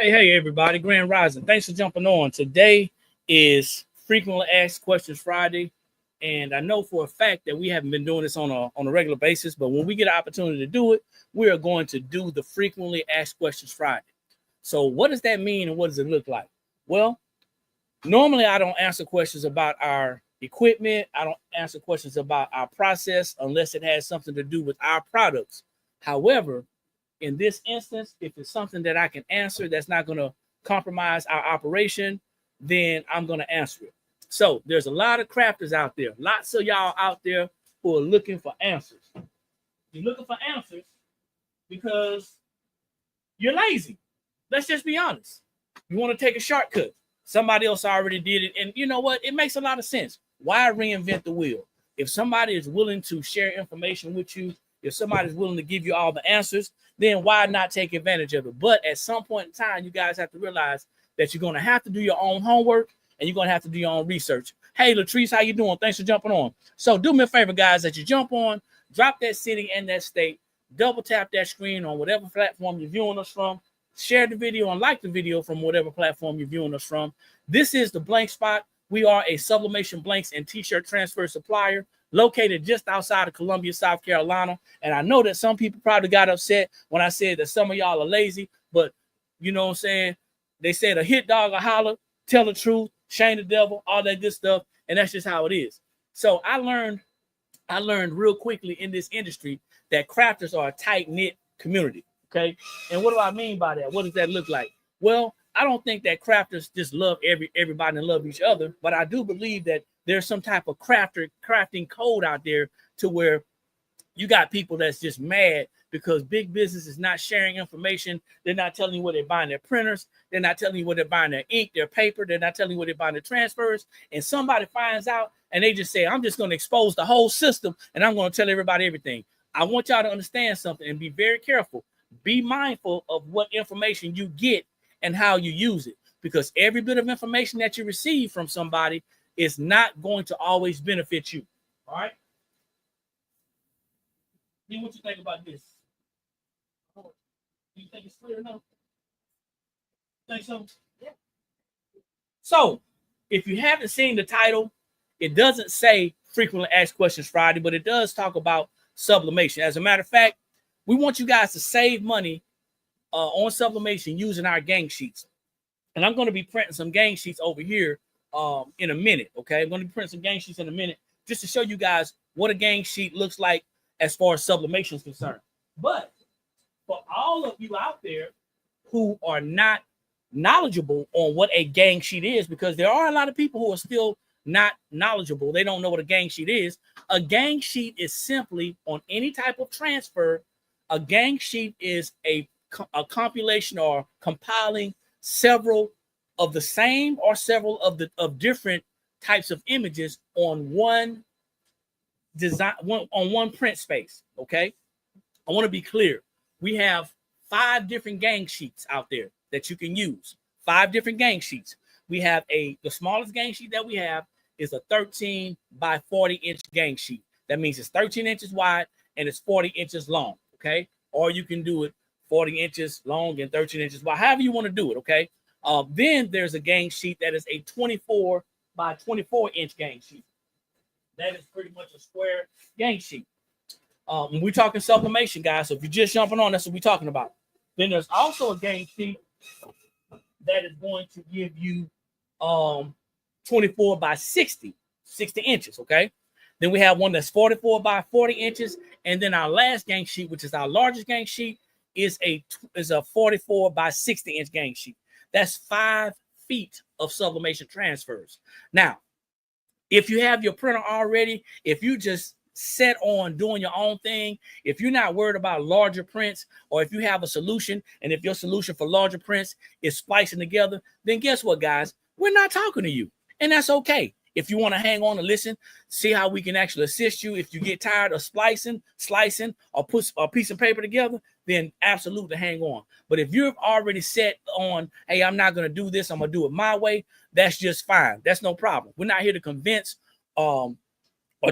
Hey, everybody. Grand Rising. Thanks for jumping on. Today is Frequently Asked Questions Friday. And I know for a fact that we haven't been doing this on a regular basis, but when we get an opportunity to do it, we are going to do the Frequently Asked Questions Friday. So what does that mean and what does it look like? Well, normally I don't answer questions about our equipment. I don't answer questions about our process unless it has something to do with our products. However, in this instance, if it's something that I can answer that's not going to compromise our operation, then I'm going to answer it. So there's a lot of crafters out there, lots of y'all out there who are looking for answers. You're looking for answers because you're lazy. Let's just be honest. You want to take a shortcut. Somebody else already did it. And you know what? It makes a lot of sense. Why reinvent the wheel? If somebody is willing to share information with you, if somebody's willing to give you all the answers, then why not take advantage of it? But at some point in time, you guys have to realize that you're going to have to do your own homework and you're going to have to do your own research. Hey, Latrice, how you doing? Thanks for jumping on. So do me a favor, guys, that you jump on, drop that city and that state, double tap that screen on whatever platform you're viewing us from, share the video and like the video from whatever platform you're viewing us from. This is the Blank Spot. We are a sublimation blanks and t-shirt transfer supplier located just outside of Columbia, South Carolina. And I know that some people probably got upset when I said that some of y'all are lazy, but you know what I'm saying? They said a hit dog, a holler, tell the truth, shame the devil, all that good stuff. And that's just how it is. So I learned real quickly in this industry that crafters are a tight-knit community. Okay. And what do I mean by that? What does that look like? Well, I don't think that crafters just love everybody and love each other, but I do believe that there's some type of crafting code out there to where you got people that's just mad because big business is not sharing information. They're not telling you where they're buying their printers. They're not telling you where they're buying their ink, their paper. They're not telling you where they're buying their transfers. And somebody finds out and they just say, I'm just going to expose the whole system and I'm going to tell everybody everything. I want y'all to understand something and be very careful. Be mindful of what information you get and how you use it, because every bit of information that you receive from somebody is not going to always benefit you. All right. See what you think about this. Do you think it's clear enough? Think so? Yeah. So, if you haven't seen the title, it doesn't say Frequently Asked Questions Friday, but it does talk about sublimation. As a matter of fact, we want you guys to save money on sublimation using our gang sheets. And I'm going to be printing some gang sheets over here in a minute, okay? I'm going to be printing some gang sheets in a minute just to show you guys what a gang sheet looks like as far as sublimation is concerned. But for all of you out there who are not knowledgeable on what a gang sheet is, because there are a lot of people who are still not knowledgeable. They don't know what a gang sheet is. A gang sheet is simply on any type of transfer. A gang sheet is a compilation or compiling several of the same or several of different types of images on one design, on one print space. Okay, I want to be clear. We have 5 different gang sheets out there that you can use. 5 different gang sheets. We have the smallest gang sheet that we have is a 13 by 40 inch gang sheet. That means it's 13 inches wide and it's 40 inches long. Okay, or you can do it 40 inches long and 13 inches wide, however you want to do it, okay? Then there's a gang sheet that is a 24 by 24 inch gang sheet. That is pretty much a square gang sheet. We're talking sublimation, guys, so if you're just jumping on, that's what we're talking about. Then there's also a gang sheet that is going to give you 24 by 60 inches, okay? Then we have one that's 44 by 40 inches, and then our last gang sheet, which is our largest gang sheet, is a 44 by 60 inch gang sheet. That's 5 feet of sublimation transfers. Now, if you have your printer already, if you just set on doing your own thing, if you're not worried about larger prints, or if you have a solution, and if your solution for larger prints is splicing together, then guess what, guys? We're not talking to you, and that's okay. If you want to hang on and listen, see how we can actually assist you. If you get tired of splicing, slicing, or put a piece of paper together, then absolutely hang on. But if you've already set on, hey, I'm not going to do this, I'm going to do it my way, that's just fine. That's no problem. We're not here to convince or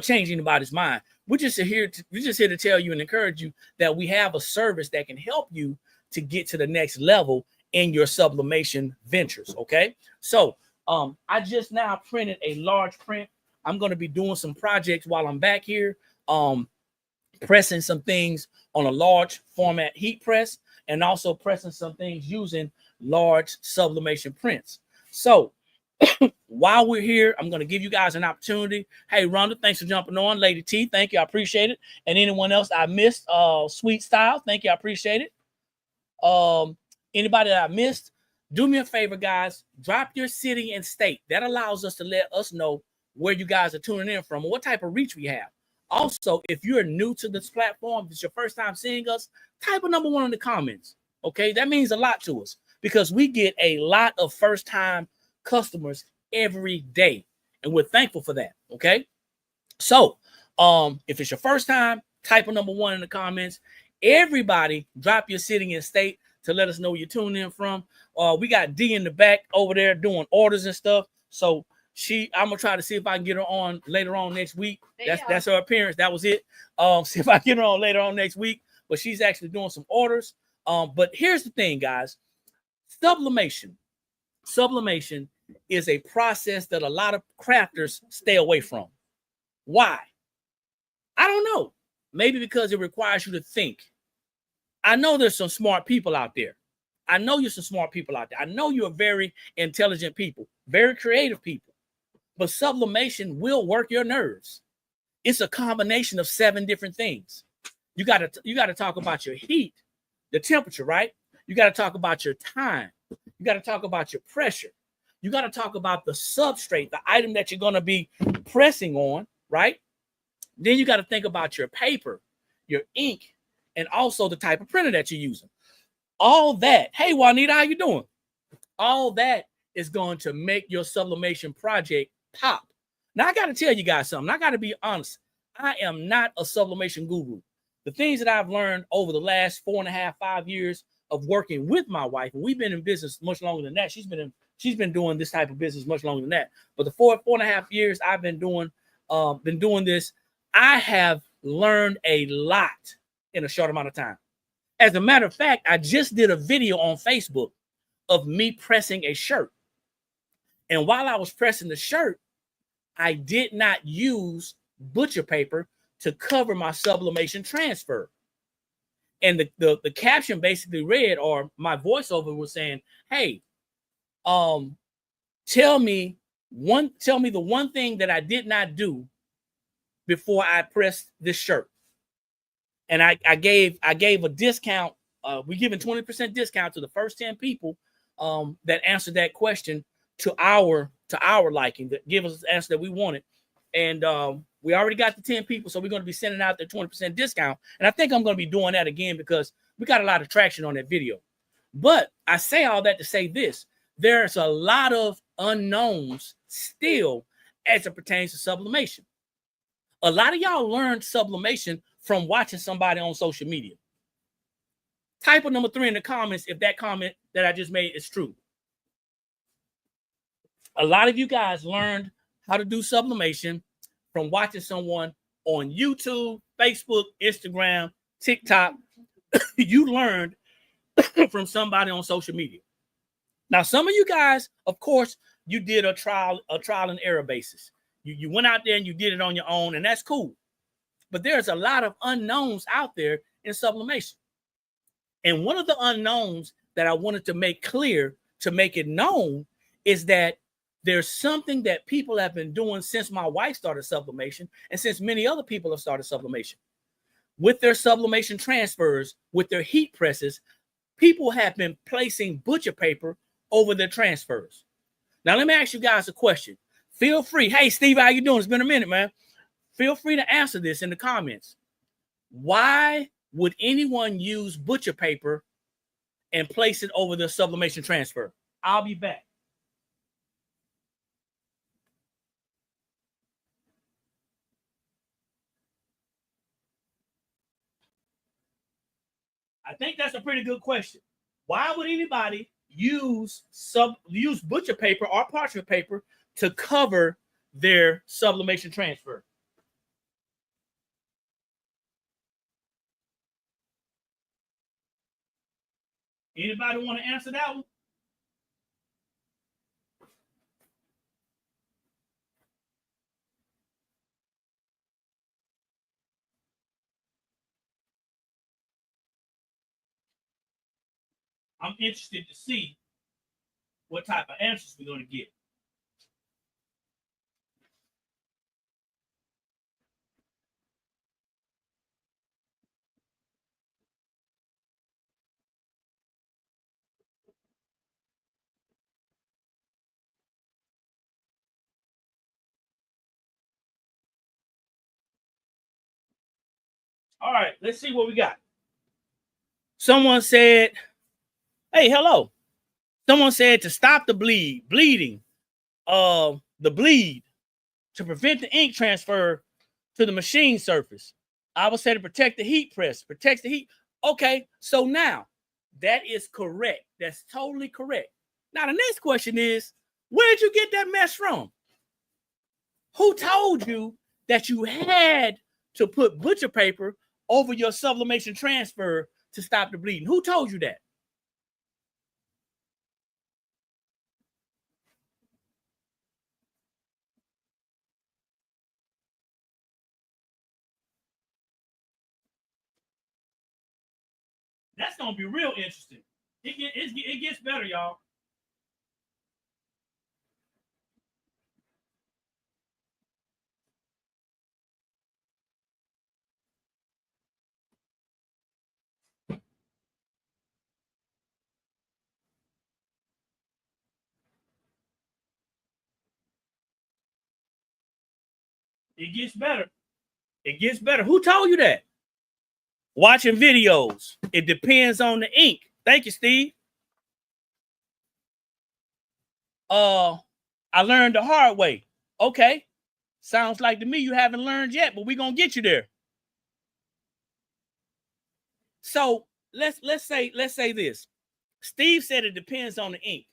change anybody's mind. We're just here to tell you and encourage you that we have a service that can help you to get to the next level in your sublimation ventures. Okay, so I just now printed a large print. I'm going to be doing some projects while I'm back here, pressing some things on a large format heat press, and also pressing some things using large sublimation prints. So while we're here, I'm going to give you guys an opportunity. Hey, Rhonda, thanks for jumping on. Lady T, thank you. I appreciate it. And anyone else I missed, Sweet Style, thank you. I appreciate it. Anybody that I missed, do me a favor, guys. Drop your city and state. That allows us to let us know where you guys are tuning in from and what type of reach we have. Also, if you're new to this platform, if it's your first time seeing us, type a number 1 in the comments. Okay, that means a lot to us because we get a lot of first-time customers every day, and we're thankful for that. Okay, so if it's your first time, type a number 1 in the comments. Everybody, drop your city and state to let us know where you're tuning in from. We got D in the back over there doing orders and stuff. So I'm gonna try to see if I can get her on later on next week. That's her appearance. That was it. See if I can get her on later on next week. But she's actually doing some orders. But here's the thing, guys. Sublimation is a process that a lot of crafters stay away from. Why? I don't know. Maybe because it requires you to think. I know there's some smart people out there. I know you're some smart people out there. I know you're very intelligent people, very creative people. But sublimation will work your nerves. It's a combination of 7 different things. You got to talk about your heat, the temperature, right? You got to talk about your time. You got to talk about your pressure. You got to talk about the substrate, the item that you're going to be pressing on, right? Then you got to think about your paper, your ink, and also the type of printer that you're using. All that. Hey, Juanita, how you doing? All that is going to make your sublimation project pop. Now, I got to tell you guys something. I got to be honest. I am not a sublimation guru. The things that I've learned over the last 4.5, 5 years of working with my wife, and we've been in business much longer than that. She's been doing this type of business much longer than that. But the 4.5 years I've been doing this, I have learned a lot in a short amount of time. As a matter of fact, I just did a video on Facebook of me pressing a shirt. And while I was pressing the shirt, I did not use butcher paper to cover my sublimation transfer. And the caption basically read, or my voiceover was saying, hey, tell me the one thing that I did not do before I pressed this shirt. And I gave a discount. We're giving 20% discount to the first 10 people that answered that question to our liking, that give us the answer that we wanted. And we already got the 10 people, so we're going to be sending out the 20% discount. And I think I'm going to be doing that again because we got a lot of traction on that video. But I say all that to say this. There's a lot of unknowns still as it pertains to sublimation. A lot of y'all learned sublimation from watching somebody on social media. Type a number 3 in the comments if that comment that I just made is true. A lot of you guys learned how to do sublimation from watching someone on YouTube, Facebook, Instagram, TikTok. You learned from somebody on social media. Now, some of you guys, of course, you did a trial and error basis. You went out there and you did it on your own, and that's cool. But there's a lot of unknowns out there in sublimation. And one of the unknowns that I wanted to make clear, to make it known, is that there's something that people have been doing since my wife started sublimation and since many other people have started sublimation. With their sublimation transfers, with their heat presses, people have been placing butcher paper over their transfers. Now, let me ask you guys a question. Feel free. Hey, Steve, how you doing? It's been a minute, man. Feel free to answer this in the comments. Why would anyone use butcher paper and place it over the sublimation transfer? I'll be back. I think that's a pretty good question. Why would anybody use butcher paper or parchment paper to cover their sublimation transfer? Anybody want to answer that one? I'm interested to see what type of answers we're going to get. All right, let's see what we got. Someone said, hey, hello. Someone said to stop the bleeding, the bleed, to prevent the ink transfer to the machine surface. I would say to protect the heat press, protects the heat. Okay, so now that is correct. That's totally correct. Now the next question is, where did you get that mess from? Who told you that you had to put butcher paper over your sublimation transfer to stop the bleeding? Who told you that? That's gonna be real interesting. It gets better, y'all. It gets better. It gets better. Who told you that? Watching videos. It depends on the ink. Thank you, Steve. I learned the hard way. Okay. Sounds like to me you haven't learned yet, but we're gonna get you there. So let's say this. Steve said it depends on the ink.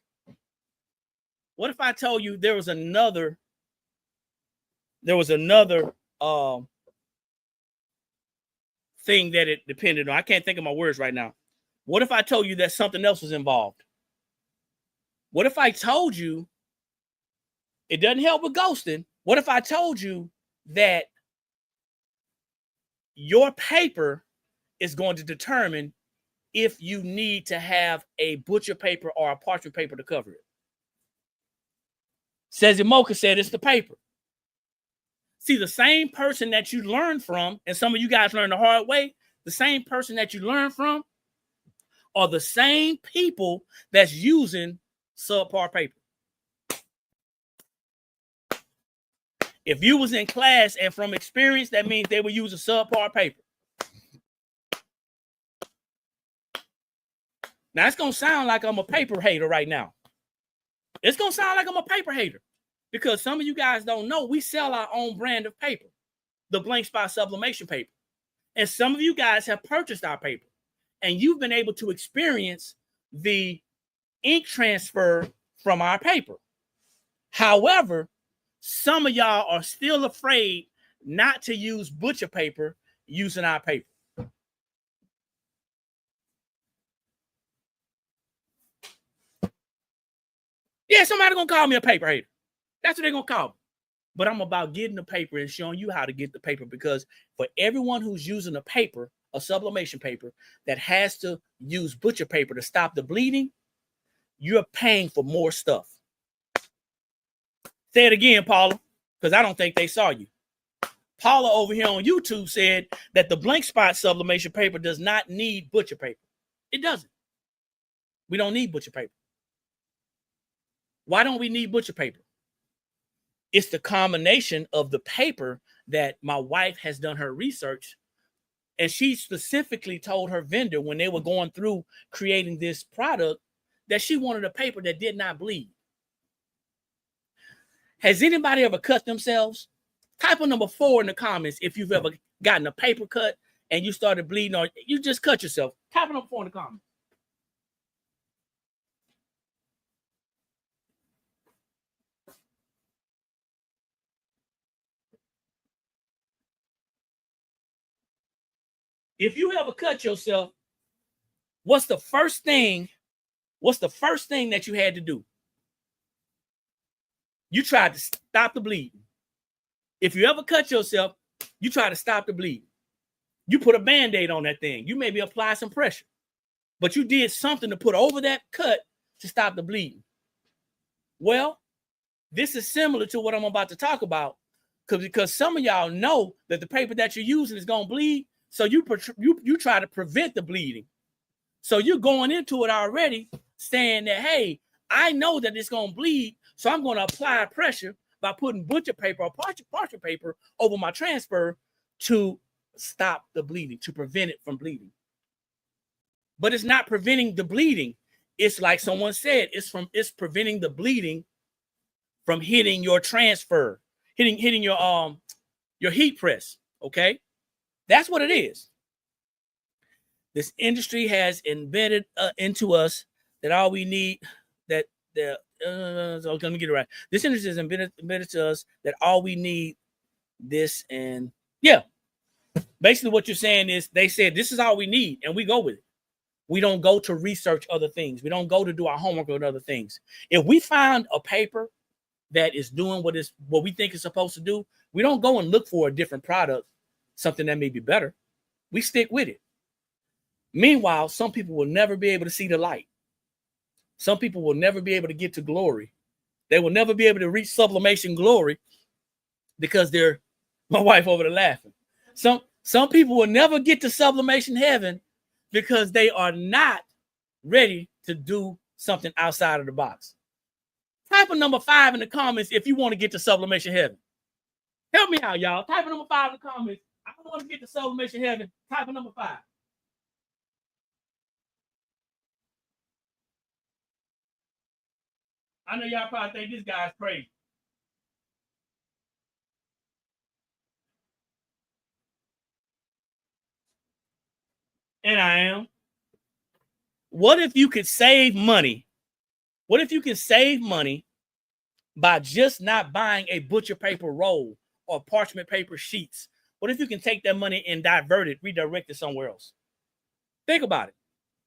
What if I told you there was another thing that it depended on? I can't think of my words right now. What if I told you that something else was involved? What if I told you it doesn't help with ghosting? What if I told you that your paper is going to determine if you need to have a butcher paper or a parchment paper to cover it? Says Mocha said it's the paper. See, the same person that you learn from, and some of you guys learn the hard way, the same person that you learn from are the same people that's using subpar paper. If you was in class and from experience, that means they were using subpar paper. Now, it's going to sound like I'm a paper hater right now. It's going to sound like I'm a paper hater because some of you guys don't know we sell our own brand of paper, the Blank Spot Sublimation paper. And some of you guys have purchased our paper and you've been able to experience the ink transfer from our paper. However, some of y'all are still afraid not to use butcher paper using our paper. Yeah, somebody gonna call me a paper hater. That's what they're gonna call me. But I'm about getting the paper and showing you how to get the paper, because for everyone who's using a paper, a sublimation paper, that has to use butcher paper to stop the bleeding, you're paying for more stuff. Say it again, Paula, because I don't think they saw you. Paula over here on YouTube said that the Blank Spot sublimation paper does not need butcher paper. It doesn't. We don't need butcher paper. Why don't we need butcher paper? It's the combination of the paper that my wife has done her research, and she specifically told her vendor when they were going through creating this product that she wanted a paper that did not bleed. Has anybody ever cut themselves? Type a number 4 in the comments if you've ever gotten a paper cut and you started bleeding or you just cut yourself. Type a number 4 in the comments. If you ever cut yourself, what's the first thing what's the first thing that you had to do? You tried to stop the bleeding. If you ever cut yourself, you try to stop the bleeding. You put a Band-Aid on that thing. You maybe apply some pressure, but you did something to put over that cut to stop the bleeding. Well, this is similar to what I'm about to talk about, because some of y'all know that the paper that you're using is going to bleed, so you try to prevent the bleeding. So you're going into it already saying that, hey, I know that it's going to bleed, so I'm going to apply pressure by putting butcher paper or parchment paper over my transfer to stop the bleeding, to prevent it from bleeding. But it's not preventing the bleeding. It's like someone said, it's preventing the bleeding from hitting your transfer, hitting your heat press. Okay, that's what it is. This industry has embedded into us that all we need, let me get it right. This industry has embedded to us that all we need this, and yeah, basically what you're saying is they said this is all we need, and we go with it. We don't go to research other things. We don't go to do our homework on other things. If we find a paper that is doing what we think it's supposed to do, we don't go and look for a different product, something that may be better. We stick with it. Meanwhile, some people will never be able to see the light. Some people will never be able to get to glory. They will never be able to reach sublimation glory because they're, my wife over there laughing. Some people will never get to sublimation heaven because they are not ready to do something outside of the box. Type a number 5 in the comments if you want to get to sublimation heaven. Help me out, y'all. Type a number 5 in the comments. I want to get to sublimation heaven. Type a number 5. I know y'all probably think this guy's crazy. And I am. What if you could save money? What if you can save money by just not buying a butcher paper roll or parchment paper sheets? What if you can take that money and redirect it somewhere else? Think about it.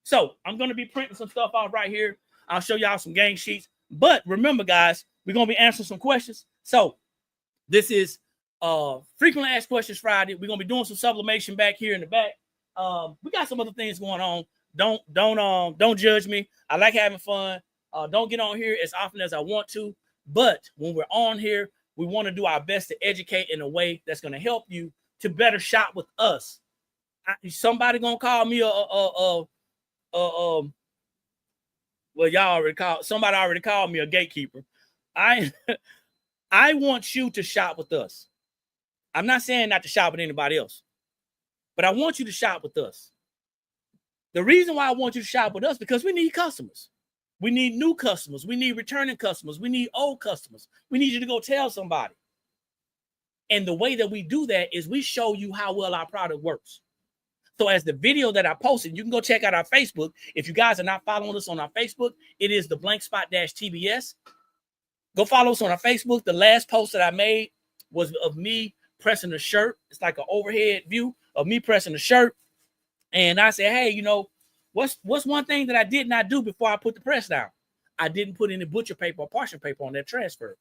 So I'm going to be printing some stuff out right here. I'll show y'all some gang sheets. But remember, guys, we're going to be answering some questions. So this is Frequently Asked Questions Friday. We're going to be doing some sublimation back here in the back. We got some other things going on. Don't judge me. I like having fun. Don't get on here as often as I want to. But when we're on here, we want to do our best to educate in a way that's going to help you to better shop with us. Somebody going to call me well, y'all already called. Somebody already called me a gatekeeper. I want you to shop with us. I'm not saying not to shop with anybody else, but I want you to shop with us. The reason why I want you to shop with us because we need customers. We need new customers. We need returning customers. We need old customers. We need you to go tell somebody. And the way that we do that is we show you how well our product works. So as the video that I posted, you can go check out our Facebook. If you guys are not following us on our Facebook, it is the blank spot -TBS. Go follow us on our Facebook. The last post that I made was of me pressing a shirt. It's like an overhead view of me pressing a shirt. And I said, hey, what's one thing that I did not do before I put the press down? I didn't put any butcher paper or parchment paper on that transfer.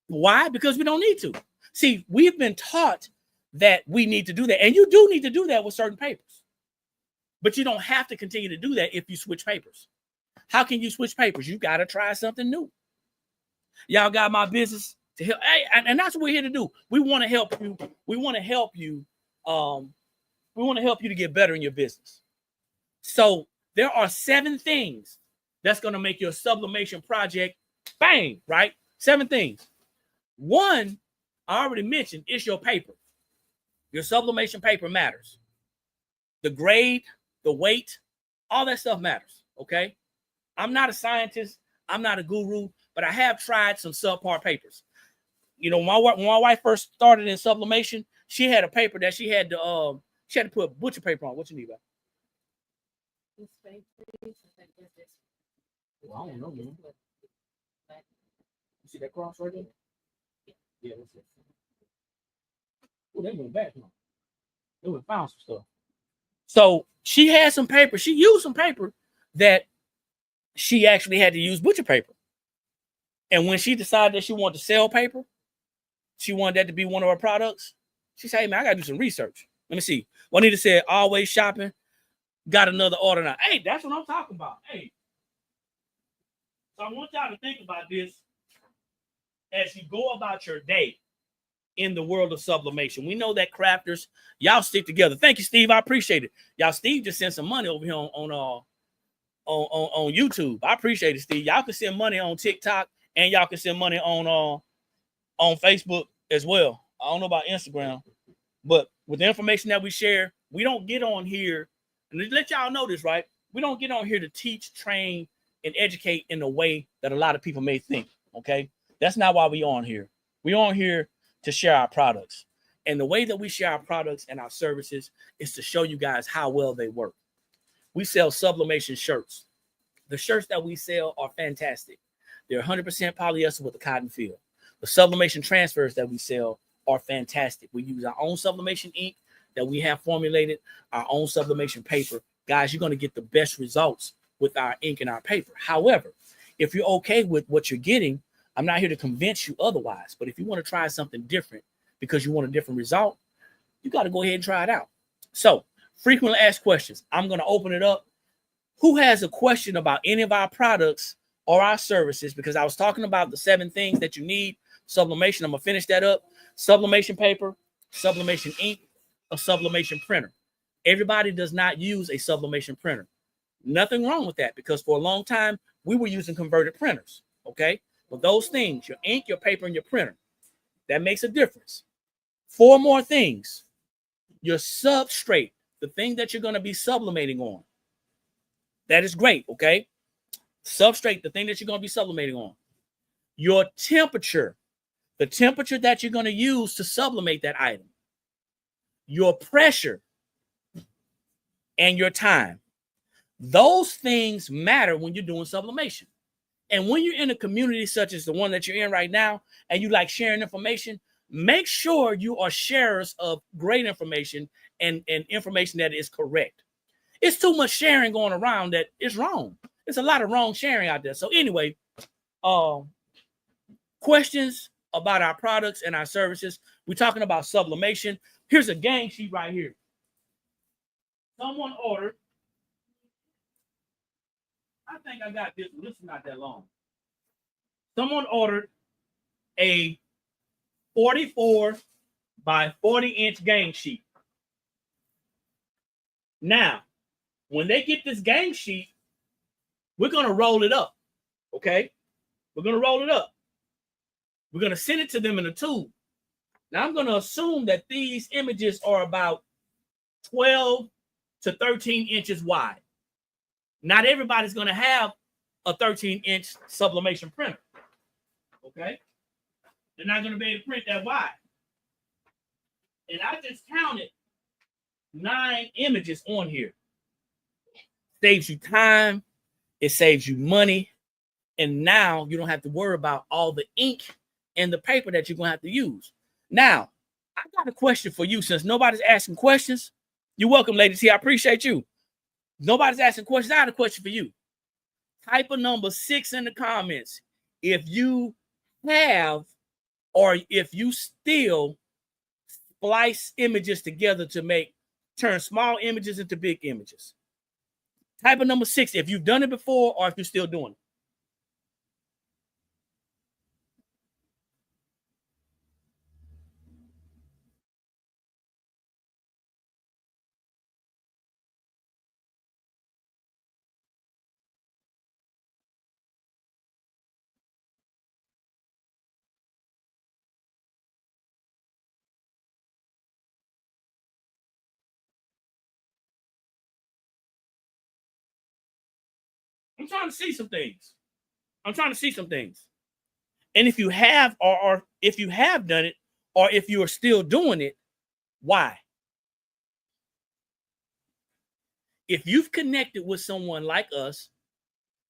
Why? Because we don't need to. See, we've been taught that we need to do that. And you do need to do that with certain papers. But you don't have to continue to do that if you switch papers. How can you switch papers? You got to try something new. Y'all got my business to help. Hey, and that's what we're here to do. We want to help you. We want to help you. We want to help you to get better in your business. So there are 7 things that's going to make your sublimation project bang, right? 7 things. 1, I already mentioned, is your paper. Your sublimation paper matters. The grade, the weight, all that stuff matters, okay? I'm not a scientist. I'm not a guru, but I have tried some subpar papers. When my wife first started in sublimation, she had a paper that she had to put butcher paper on. What you need, about? Well, I don't know, man. You see that cross right there? Yeah, that's it. Oh, they went back now. They went found some stuff. So she had some paper. She used some paper that she actually had to use butcher paper. And when she decided that she wanted to sell paper, she wanted that to be one of her products. She said, hey, man, I got to do some research. Let me see. Juanita said, always shopping. Got another order now. Hey, that's what I'm talking about. Hey. So I want y'all to think about this as you go about your day in the world of sublimation. We know that crafters, y'all stick together. Thank you, Steve. I appreciate it. Y'all, Steve just sent some money over here on YouTube. I appreciate it, Steve. Y'all can send money on TikTok and y'all can send money on Facebook as well. I don't know about Instagram, but with the information that we share, we don't get on here, and let y'all know this, right? We don't get on here to teach, train, and educate in a way that a lot of people may think, okay? That's not why we on here. We on here to share our products. And the way that we share our products and our services is to show you guys how well they work. We sell sublimation shirts. The shirts that we sell are fantastic. They're 100% polyester with a cotton feel. The sublimation transfers that we sell are fantastic. We use our own sublimation ink that we have formulated, our own sublimation paper. Guys, you're going to get the best results with our ink and our paper. However, if you're okay with what you're getting, I'm not here to convince you otherwise. But if you want to try something different because you want a different result, you got to go ahead and try it out. So, frequently asked questions. I'm going to open it up. Who has a question about any of our products or our services? Because I was talking about the 7 things that you need. Sublimation, I'm going to finish that up. Sublimation paper, sublimation ink, a sublimation printer. Everybody does not use a sublimation printer. Nothing wrong with that, because for a long time, we were using converted printers, okay? But those things, your ink, your paper, and your printer, that makes a difference. 4 more things. Your substrate, the thing that you're going to be sublimating on. That is great, okay? Substrate, the thing that you're going to be sublimating on. Your temperature, the temperature that you're going to use to sublimate that item. Your pressure and your time. Those things matter when you're doing sublimation. And when you're in a community such as the one that you're in right now, and you like sharing information, make sure you are sharers of great information and information that is correct. It's too much sharing going around that is wrong. There's a lot of wrong sharing out there. So anyway, questions about our products and our services. We're talking about sublimation. Here's a gang sheet right here. Someone ordered. I think I got this. This is not that long. Someone ordered a 44 by 40 inch gang sheet. Now, when they get this gang sheet, we're going to roll it up. Okay? We're going to roll it up. We're going to send it to them in a tube. Now, I'm going to assume that these images are about 12 to 13 inches wide. Not everybody's going to have a 13-inch sublimation printer. Okay? They're not going to be able to print that wide. And I just counted 9 images on here. Saves you time. It saves you money. And now you don't have to worry about all the ink and the paper that you're going to have to use. Now, I got a question for you. Since nobody's asking questions, you're welcome, ladies here. I appreciate you. Nobody's asking questions. I got a question for you. Type a number 6 in the comments if you have or if you still splice images together to turn small images into big images. Type a number 6 if you've done it before or if you're still doing it. I'm trying to see some things. And if you have, or if you have done it, or if you are still doing it, why? If you've connected with someone like us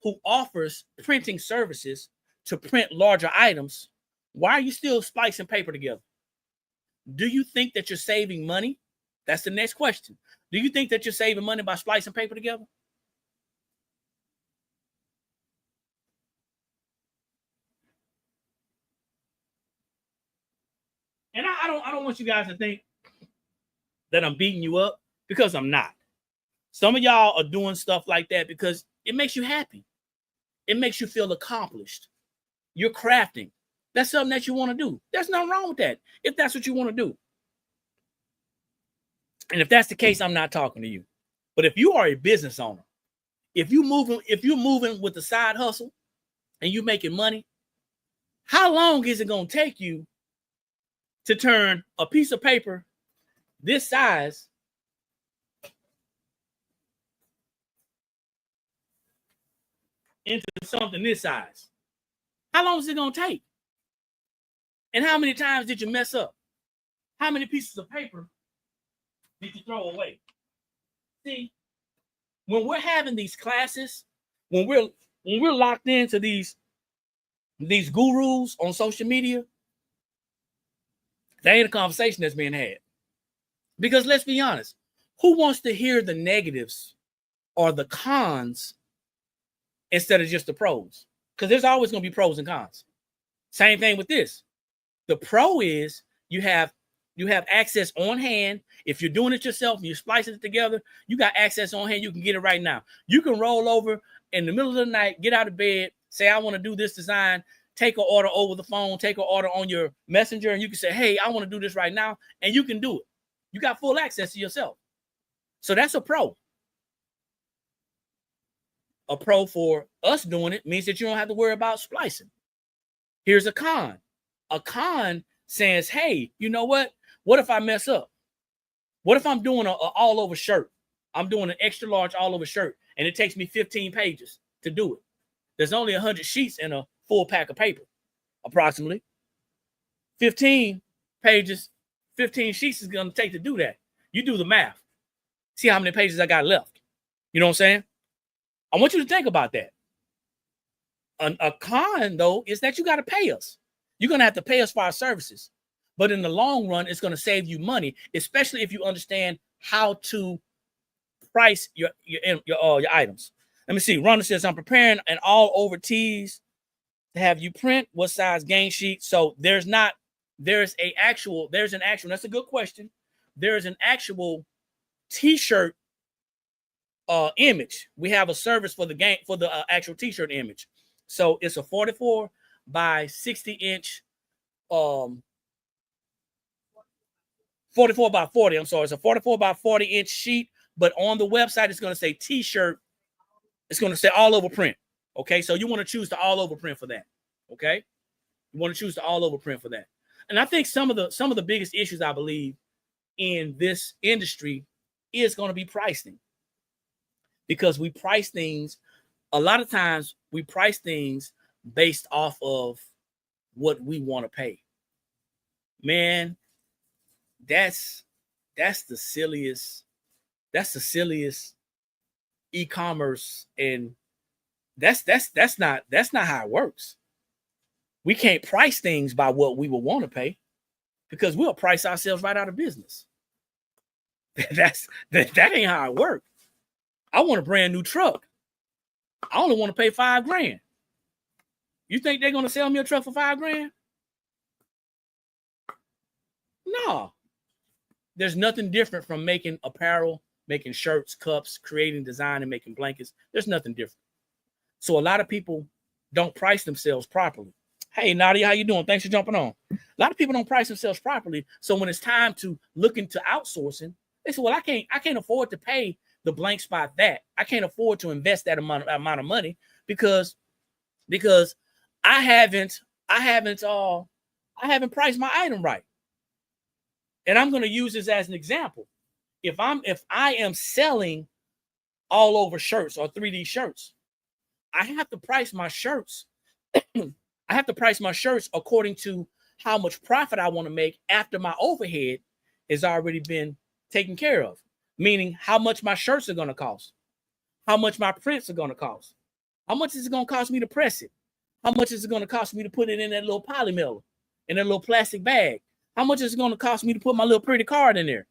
who offers printing services to print larger items, why are you still splicing paper together? Do you think that you're saving money? That's the next question. Do you think that you're saving money by splicing paper together? I don't want you guys to think that I'm beating you up, because I'm not. Some of y'all are doing stuff like that because it makes you happy. It makes you feel accomplished. You're crafting. That's something that you want to do. There's nothing wrong with that if that's what you want to do. And if that's the case, I'm not talking to you. But if you are a business owner, if you're moving with the side hustle and you're making money, how long is it going to take you to turn a piece of paper this size into something this size? How long is it going to take? And how many times did you mess up? How many pieces of paper did you throw away? See, when we're having these classes, when we're locked into these gurus on social media, that ain't a conversation that's being had. Because let's be honest, who wants to hear the negatives or the cons instead of just the pros? Because there's always going to be pros and cons. Same thing with this. The pro is you have access on hand. If you're doing it yourself and you're splicing it together, you got access on hand. You can get it right now. You can roll over in the middle of the night, get out of bed, say, I want to do this design, take an order over the phone, take an order on your messenger, and you can say, hey, I want to do this right now, and you can do it. You got full access to yourself. So that's a pro. A pro for us doing it means that you don't have to worry about splicing. Here's a con. A con says, hey, you know what? What if I mess up? What if I'm doing an all-over shirt? I'm doing an extra large all-over shirt, and it takes me 15 pages to do it. There's only 100 sheets in a full pack of paper, approximately. 15 pages, 15 sheets is going to take to do that. You do the math. See how many pages I got left. You know what I'm saying? I want you to think about that. A con, though, is that you got to pay us. You're going to have to pay us for our services. But in the long run, it's going to save you money, especially if you understand how to price your items. Let me see. Rhonda says, I'm preparing an all-over tees to have you print. What size gain sheet? So there's an actual, that's a good question. There's an actual t-shirt image. We have a service for the actual t-shirt image. So it's a 44 by 60 inch, 44 by 40. I'm sorry. It's a 44 by 40 inch sheet, but on the website, it's going to say t-shirt. It's going to say all over print. Okay. So you want to choose the all over print for that. Okay. You want to choose the all over print for that. And I think some of the biggest issues, I believe, in this industry is going to be pricing, because we price things. A lot of times we price things based off of what we want to pay. Man, that's the silliest e-commerce, and that's not how it works. We can't price things by what we will want to pay, because we'll price ourselves right out of business. That ain't how it works. I want a brand new truck. I only want to pay $5,000. You think they're going to sell me a truck for $5,000? No. There's nothing different from making apparel, making shirts, cups, creating design, and making blankets. There's nothing different. So a lot of people don't price themselves properly. Hey, Nadia, how you doing? Thanks for jumping on. A lot of people don't price themselves properly. So when it's time to look into outsourcing, they say, well, I can't afford to pay the blank spot that. I can't afford to invest that amount of money because I haven't priced my item right. And I'm going to use this as an example. If I am selling all over shirts or 3D shirts, I have to price my shirts. I have to price my shirts according to how much profit I want to make after my overhead has already been taken care of. Meaning how much my shirts are going to cost, how much my prints are going to cost, how much is it going to cost me to press it, how much is it going to cost me to put it in that little poly mailer, in that little plastic bag, how much is it going to cost me to put my little pretty card in there.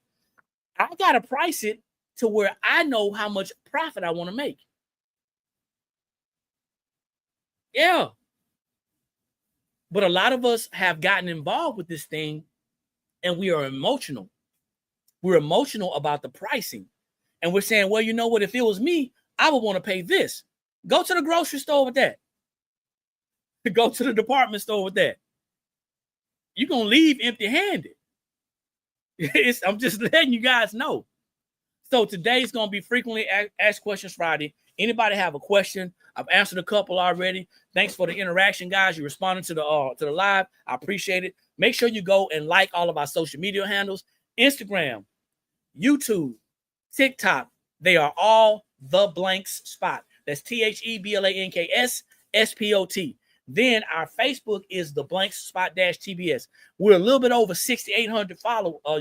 I got to price it to where I know how much profit I want to make. Yeah. But a lot of us have gotten involved with this thing and we are emotional. We're emotional about the pricing. And we're saying, well, you know what? If it was me, I would want to pay this. Go to the grocery store with that. Go to the department store with that. You're going to leave empty-handed. I'm just letting you guys know. So today's going to be frequently asked questions Friday. Anybody have a question? I've answered a couple already. Thanks for the interaction, guys. You responded to the live. I appreciate it. Make sure you go and like all of our social media handles. Instagram, YouTube, TikTok. They are all The Blanks Spot. That's TheBlanksSpot. Then our Facebook is The Blanks Spot -TBS. We're a little bit over 6,800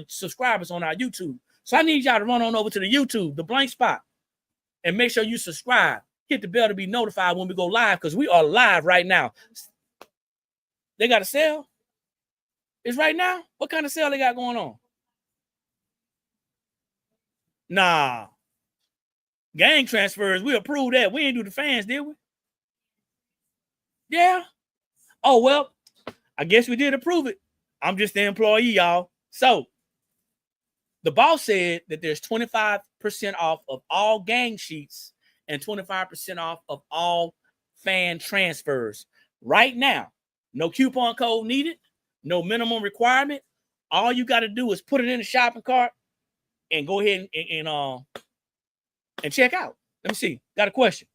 subscribers on our YouTube. So I need y'all to run on over to the YouTube, The Blank Spot, and make sure you subscribe. Hit the bell to be notified when we go live, because we are live right now. They got a sale? It's right now? What kind of sale they got going on? Nah. Gang transfers, we approved that. We ain't do the fans, did we? Yeah. Oh, well, I guess we did approve it. I'm just the employee, y'all. So the boss said that there's 25% off of all gang sheets and 25% off of all fan transfers right now. No coupon code needed, no minimum requirement. All you got to do is put it in the shopping cart and go ahead and check out. Let me see. Got a question.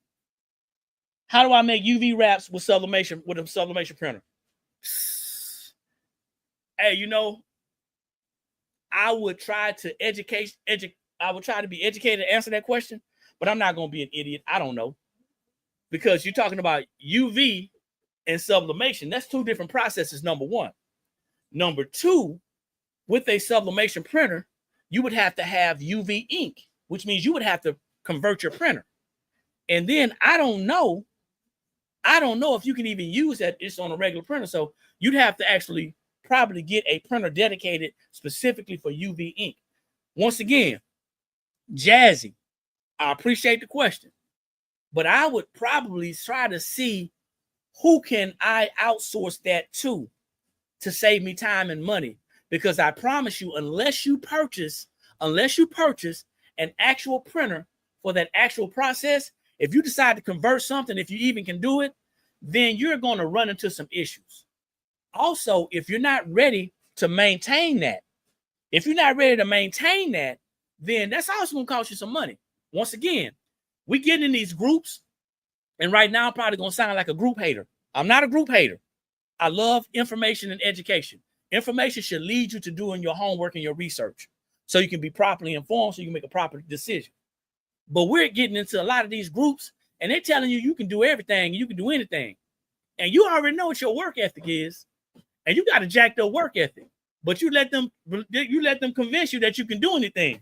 How do I make UV wraps with sublimation with a sublimation printer? Hey, you know, I would try to I would try to be educated to answer that question, but I'm not going to be an idiot. I don't know. Because you're talking about UV and sublimation. That's two different processes, number one. Number two, with a sublimation printer, you would have to have UV ink, which means you would have to convert your printer. And then I don't know if you can even use that. It's on a regular printer. So you'd have to actually probably get a printer dedicated specifically for UV ink. Once again, Jazzy, I appreciate the question, but I would probably try to see who can I outsource that to save me time and money. Because I promise you, unless you purchase an actual printer for that actual process, if you decide to convert something, if you even can do it, then you're going to run into some issues. Also, if you're not ready to maintain that, then that's also going to cost you some money. Once again, we get in these groups, and right now I'm probably going to sound like a group hater. I'm not a group hater. I love information and education. Information should lead you to doing your homework and your research so you can be properly informed, so you can make a proper decision. But we're getting into a lot of these groups, and they're telling you can do everything, you can do anything. And you already know what your work ethic is, and you got a jacked up work ethic. But you let them convince you that you can do anything.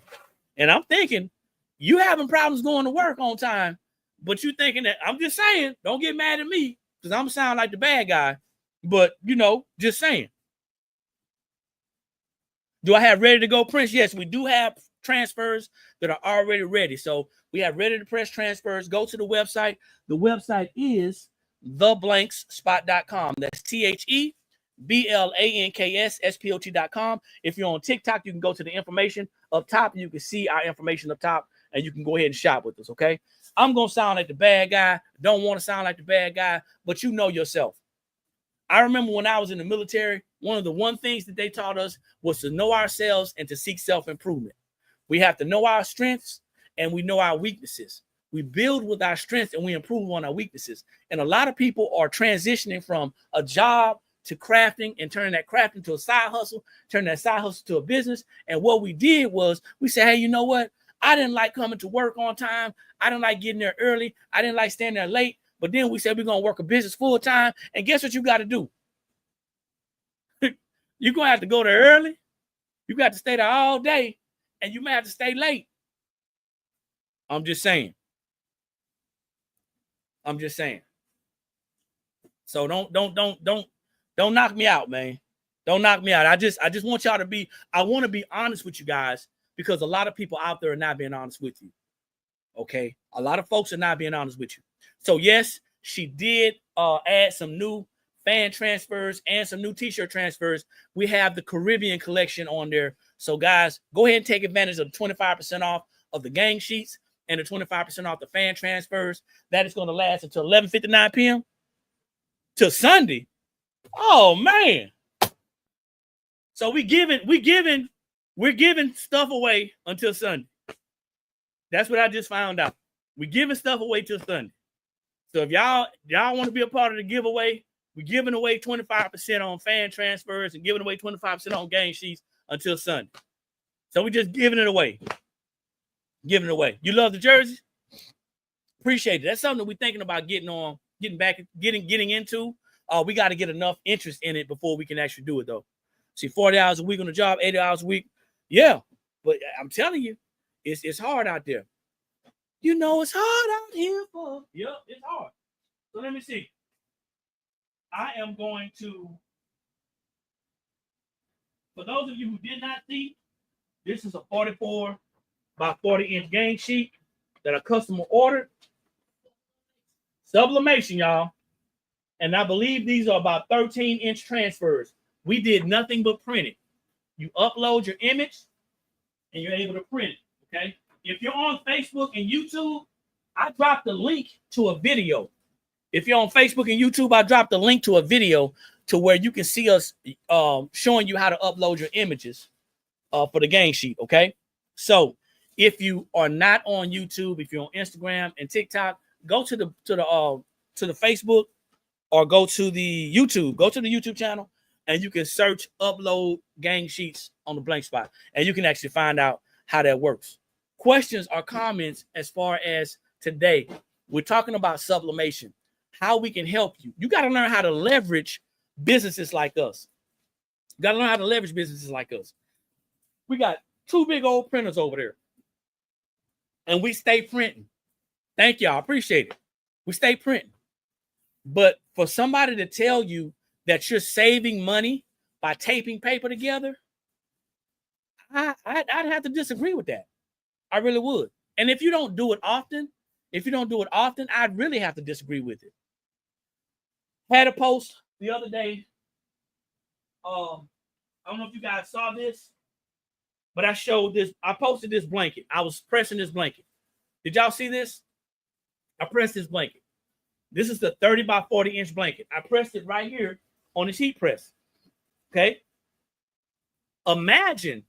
And I'm thinking, you having problems going to work on time, but you thinking that, I'm just saying, don't get mad at me, because I'm sound like the bad guy. But, you know, just saying. Do I have ready to go prints? Yes, we do have transfers that are already ready. So we have ready to press transfers. Go to the website. The website is theblankspot.com. That's TheBlanksspot.com. If you're on TikTok, you can go to the information up top. You can see our information up top, and you can go ahead and shop with us, okay? I'm going to sound like the bad guy. Don't want to sound like the bad guy, but you know yourself. I remember when I was in the military, one of the things that they taught us was to know ourselves and to seek self-improvement. We have to know our strengths and we know our weaknesses. We build with our strengths and we improve on our weaknesses. And a lot of people are transitioning from a job to crafting and turning that crafting to a side hustle, turning that side hustle to a business. And what we did was we said, hey, you know what? I didn't like coming to work on time. I didn't like getting there early. I didn't like staying there late. But then we said we're going to work a business full time. And guess what you got to do? You're going to have to go there early. You got to stay there all day. And you may have to stay late. I'm just saying. So don't knock me out, man. Don't knock me out. I just want y'all to I want to be honest with you guys, because a lot of people out there are not being honest with you. Okay? A lot of folks are not being honest with you. So yes, she did add some new fan transfers and some new t-shirt transfers. We have the Caribbean collection on there. So guys, go ahead and take advantage of the 25% off of the gang sheets and the 25% off the fan transfers. That is going to last until 11:59 p.m. till Sunday. Oh man. So we're giving stuff away until Sunday. That's what I just found out. We're giving stuff away till Sunday. So if y'all want to be a part of the giveaway, we're giving away 25% on fan transfers and giving away 25% on gang sheets until Sunday. So we're just giving it away. Giving it away. You love the jerseys? Appreciate it. That's something we're thinking about getting into. We got to get enough interest in it before we can actually do it, though. See, 40 hours a week on the job, 80 hours a week. Yeah, but I'm telling you, it's hard out there. You know it's hard out here for. Yep, it's hard. So let me see. I am going to, for those of you who did not see, this is a 44 by 40-inch gang sheet that a customer ordered. Sublimation, y'all. And I believe these are about 13-inch transfers. We did nothing but print it. You upload your image and you're able to print it, okay? If you're on Facebook and YouTube, I dropped a link to a video. If you're on Facebook and YouTube, I dropped a link to a video to where you can see us showing you how to upload your images for the gang sheet, okay? So if you are not on YouTube, if you're on Instagram and TikTok, go to the Facebook or go to the YouTube. Go to the YouTube channel and you can search upload gang sheets on the blank spot. And you can actually find out how that works. Questions or comments as far as today, we're talking about sublimation, how we can help you. You got to learn how to leverage businesses like us. You got to learn how to leverage businesses like us. We got 2 big old printers over there. And we stay printing. Thank y'all. Appreciate it. We stay printing. But for somebody to tell you that you're saving money by taping paper together, I'd have to disagree with that. I really would. And if you don't do it often, I'd really have to disagree with it. Had a post the other day. I don't know if you guys saw this, but I showed this. I posted this blanket. I was pressing this blanket. Did y'all see this? I pressed this blanket. This is the 30 by 40-inch blanket. I pressed it right here on this heat press. Okay. Imagine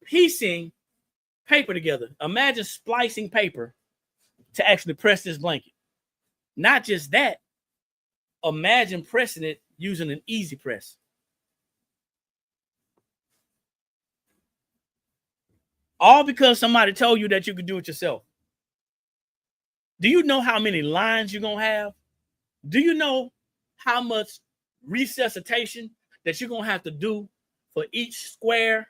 piecing paper together. Imagine splicing paper to actually press this blanket. Not just that, imagine pressing it using an easy press. All because somebody told you that you could do it yourself. Do you know how many lines you're going to have? Do you know how much resuscitation that you're going to have to do for each square?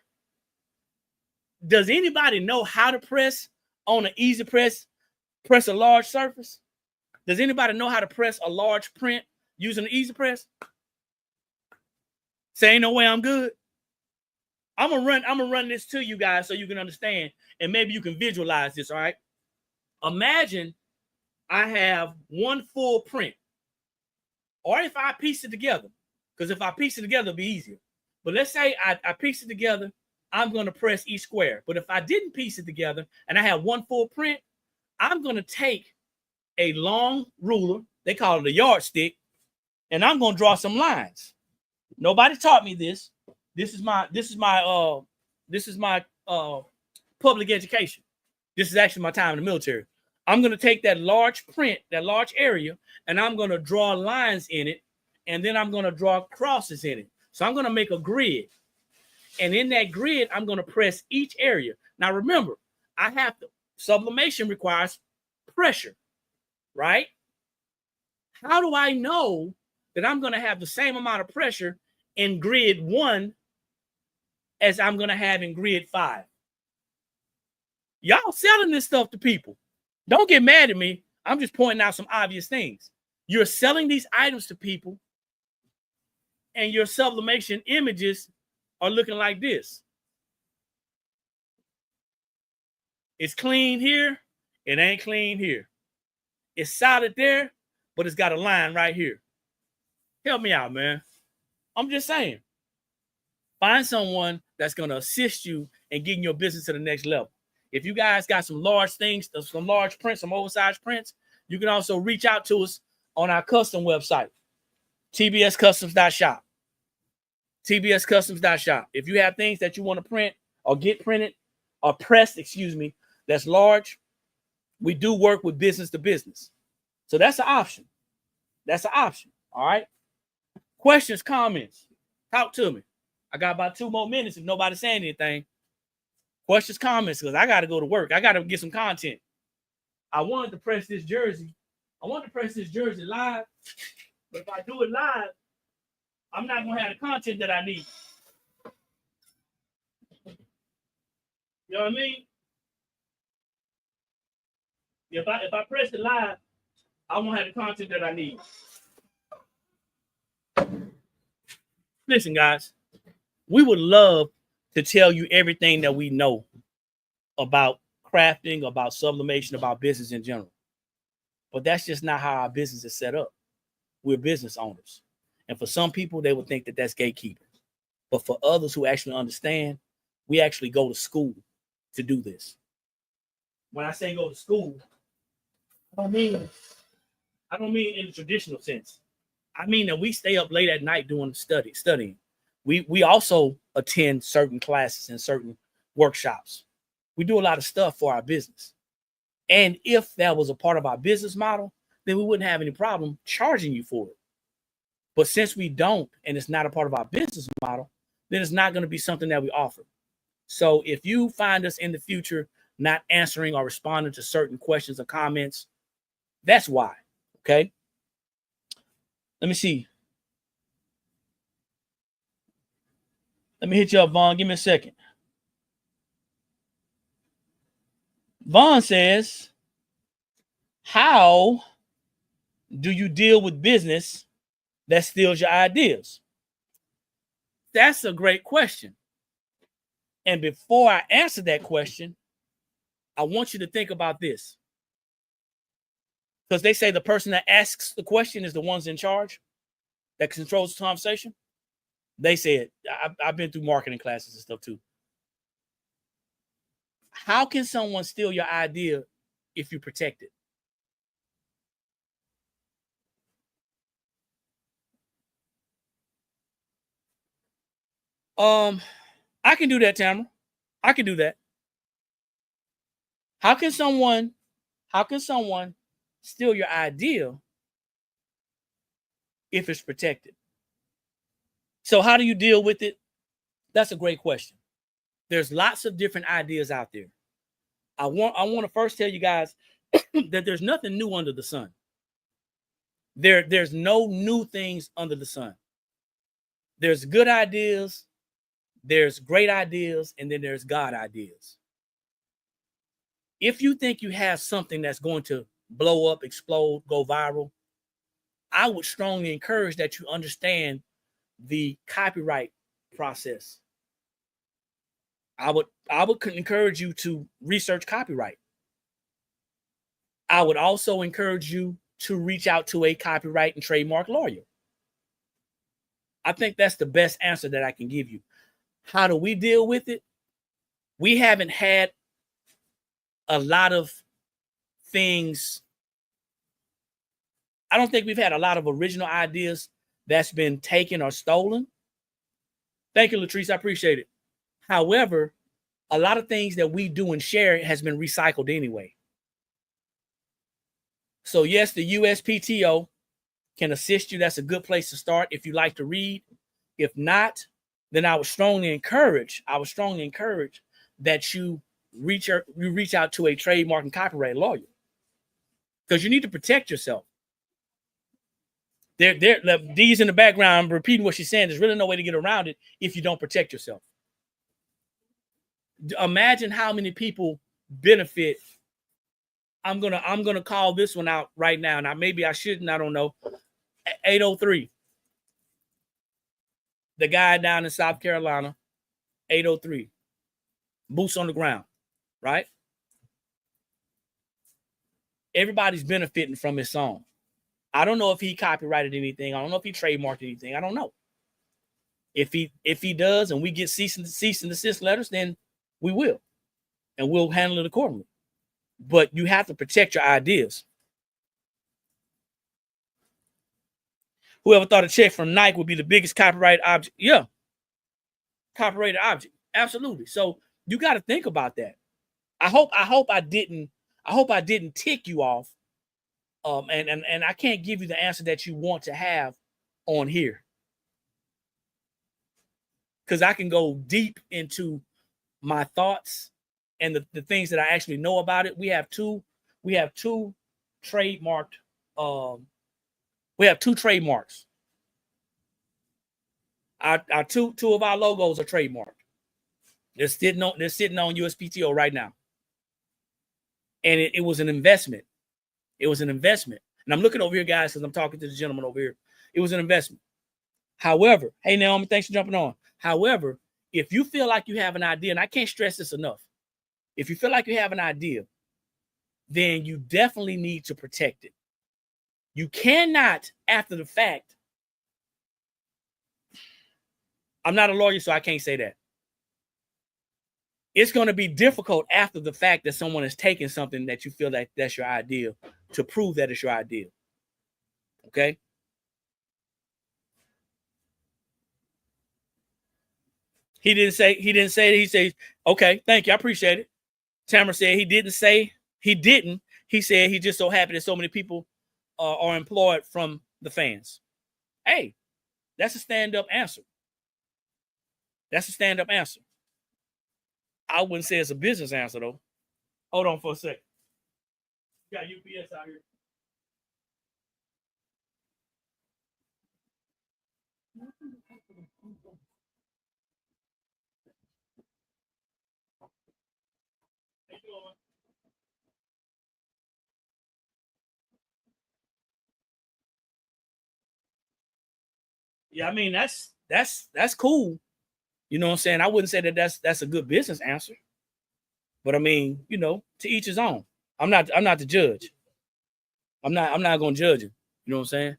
Does anybody know how to press on an easy press a large surface? Does anybody know how to press a large print using an easy press? Say, ain't no way I'm good. I'm gonna run this to you guys so you can understand and maybe you can visualize this, all right? Imagine I have one full print. Or if I piece it together, because if I piece it together, it'll be easier. But let's say I piece it together, I'm going to press each square. But if I didn't piece it together and I have one full print, I'm going to take a long ruler, they call it a yardstick, and I'm going to draw some lines. Nobody taught me this. This is my public education. This is actually my time in the military. I'm going to take that large print, that large area, and I'm going to draw lines in it, and then I'm going to draw crosses in it. So I'm going to make a grid. And in that grid, I'm going to press each area. Now, remember, sublimation requires pressure, right? How do I know that I'm going to have the same amount of pressure in grid 1 as I'm going to have in grid 5? Y'all selling this stuff to people. Don't get mad at me. I'm just pointing out some obvious things. You're selling these items to people, and your sublimation images are looking like this. It's clean here. It ain't clean here. It's solid there, but it's got a line right here. Help me out, man. I'm just saying. Find someone that's going to assist you in getting your business to the next level. If you guys got some large things, some large prints, some oversized prints, you can also reach out to us on our custom website, tbscustoms.shop. tbscustoms.shop. If you have things that you want to print or get printed or pressed, that's large, we do work with business to business. So that's an option. All right. Questions, comments, talk to me. I got about 2 more minutes if nobody's saying anything. Questions, comments, because I got to go to work. I got to get some content. I wanted to press this jersey. Live, but if I do it live, I'm not going to have the content that I need. You know what I mean? If I press it live, I won't have the content that I need. Listen, guys, we would love to tell you everything that we know about crafting, about sublimation, about business in general. But that's just not how our business is set up. We're business owners. And for some people, they would think that that's gatekeeping. But for others who actually understand, we actually go to school to do this. When I say go to school, I don't mean in the traditional sense. I mean that we stay up late at night doing studying. We also attend certain classes and certain workshops. We do a lot of stuff for our business. And if that was a part of our business model, then we wouldn't have any problem charging you for it. But since we don't, and it's not a part of our business model, then it's not going to be something that we offer. So if you find us in the future not answering or responding to certain questions or comments, that's why. Okay. Let me see. Let me hit you up, Vaughn. Give me a second. Vaughn says, how do you deal with business that steals your ideas? That's a great question. And before I answer that question, I want you to think about this. Because they say the person that asks the question is the ones in charge that controls the conversation. They said, I've been through marketing classes and stuff too. How can someone steal your idea if you protect it? I can do that, Tamara. I can do that. How can someone steal your idea if it's protected? So how do you deal with it? That's a great question. There's lots of different ideas out there. I want to first tell you guys that there's nothing new under the sun. There's no new things under the sun. There's good ideas, there's great ideas, and then there's God ideas. If you think you have something that's going to blow up, explode, go viral, I would strongly encourage that you understand the copyright process. I would encourage you to research copyright. I would also encourage you to reach out to a copyright and trademark lawyer. I think that's the best answer that I can give you. How do we deal with it? We haven't had a lot of things. I don't think we've had a lot of original ideas that's been taken or stolen. Thank you, Latrice. I appreciate it. However, a lot of things that we do and share has been recycled anyway. So yes, the USPTO can assist you. That's a good place to start if you like to read. If not, then I would strongly encourage that you reach out to a trademark and copyright lawyer, because you need to protect yourself. Dee's in the background repeating what she's saying. There's really no way to get around it if you don't protect yourself. Imagine how many people benefit. I'm gonna call this one out right now. Now maybe I shouldn't. I don't know. 803. The guy down in South Carolina. 803. Boots on the ground, right? Everybody's benefiting from his song. I don't know if he copyrighted anything. I don't know if he trademarked anything. I don't know. If he does and we get cease and desist letters, then we will. And we'll handle it accordingly. But you have to protect your ideas. Whoever thought a check from Nike would be the biggest copyrighted object? Yeah. Copyrighted object. Absolutely. So you got to think about that. I hope I didn't tick you off. And I can't give you the answer that you want to have on here. Because I can go deep into my thoughts and the things that I actually know about it. We have two trademarked. We have two trademarks. Our two of our logos are trademarked. They're sitting on USPTO right now. And it was an investment. It was an investment. And I'm looking over here, guys, because I'm talking to the gentleman over here. It was an investment. However, hey, Naomi, thanks for jumping on. However, if you feel like you have an idea, and I can't stress this enough, if you feel like you have an idea, then you definitely need to protect it. You cannot, after the fact, I'm not a lawyer, so I can't say that. It's going to be difficult after the fact that someone has taken something that you feel like that's your idea to prove that it's your idea. Okay? He didn't say it. He says, okay, thank you. I appreciate it. Tamara said he didn't say he didn't. He said he's just so happy that so many people are employed from the fans. Hey, that's a stand-up answer. That's a stand-up answer. I wouldn't say it's a business answer, though. Hold on for a second. You got UPS out here. Yeah, I mean, that's cool. You know what I'm saying? I wouldn't say that that's a good business answer. But I mean, you know, to each his own. I'm not the judge. I'm not gonna judge him. You know what I'm saying?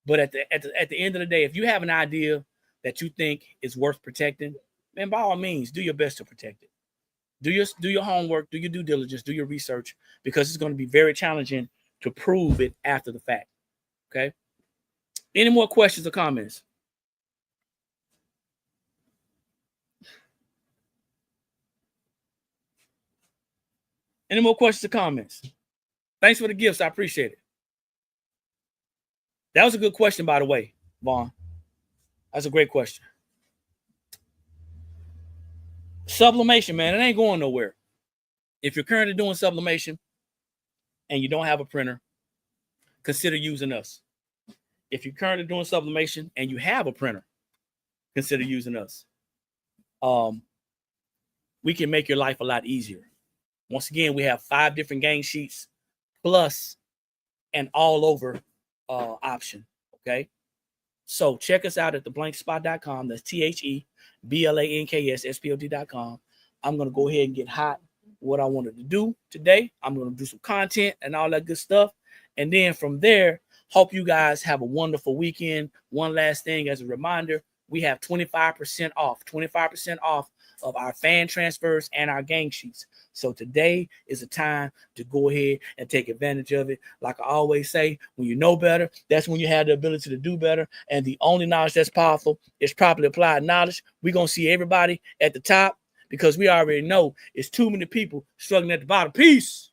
But at the end of the day, if you have an idea that you think is worth protecting, man, by all means, do your best to protect it. Do your homework, do your due diligence, do your research, because it's going to be very challenging to prove it after the fact. Okay. Any more questions or comments? Any more questions or comments? Thanks for the gifts. I appreciate it. That was a good question, by the way, Vaughn. That's a great question. Sublimation, man, it ain't going nowhere. If you're currently doing sublimation and you don't have a printer, consider using us. If you're currently doing sublimation and you have a printer, consider using us. We can make your life a lot easier. Once again, we have 5 different gang sheets plus an all over option. Okay. So check us out at theblankspot.com. That's TheBlanksSpot.com. I'm going to go ahead and get hot what I wanted to do today. I'm going to do some content and all that good stuff. And then from there, hope you guys have a wonderful weekend. One last thing as a reminder, we have 25% off of our fan transfers and our gang sheets. So today is a time to go ahead and take advantage of it. Like I always say, when you know better, that's when you have the ability to do better. And the only knowledge that's powerful is properly applied knowledge. We're going to see everybody at the top because we already know it's too many people struggling at the bottom. Peace.